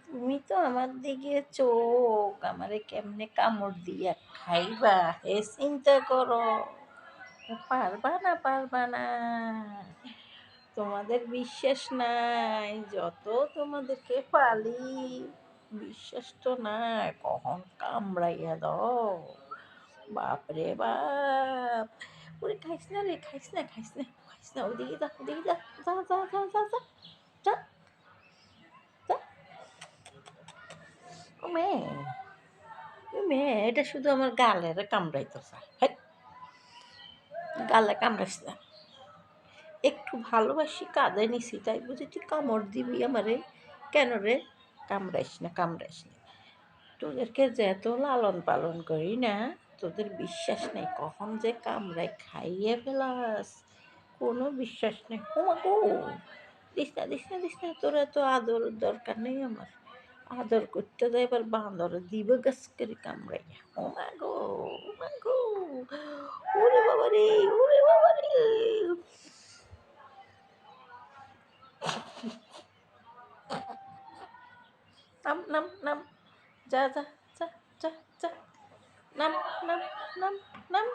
তুমি তো আমার দিকে চোখ আমারে কেমনে কামড় দিয়া খাইবা হে চিন্তা করো। পারবা না পারবা না, তোমাদের বিশ্বাস নাই, যত তোমাদেরকে পালি বিশ্বাস তো নাই, কখন কামড়াইয়া দাও। বাপরে বাপ, ওরে খাইস না রে, খাইস না খাইস না খাইস না, ওইদিকে যা ওইদিকে যা, যা যা যা যা যা যা যা। ও মেয়ে, ও মেয়ে, এটা শুধু আমার গালের কামড়াইতে চায়, হ্যাঁ, গালে কামড়াইস না। একটু ভালোবাসি কাঁদে নিছি তাই বুঝি তুই কামড় দিবি আমারে? কেন রে? কামড়াইস না কামড়াইস না, তোদেরকে যে এত লালন পালন করি না, তোদের বিশ্বাস নেই কখন যে কামড়াই খাইয়ে ফেলাস, কোনো বিশ্বাস নেই। ও মা গো, দিস না দিস না দিস না, তোর এত আদর দরকার নেই আমার। আদর করতে যাই এবার বাঁদর দিব গাছ করে কামড়াইয়া। ও মা গো, ও মা গো, ওরে বাবা রে, ওরে বাবা রে। নাম নাম নাম, যা যা যা যা যা, নাম নাম নাম নাম।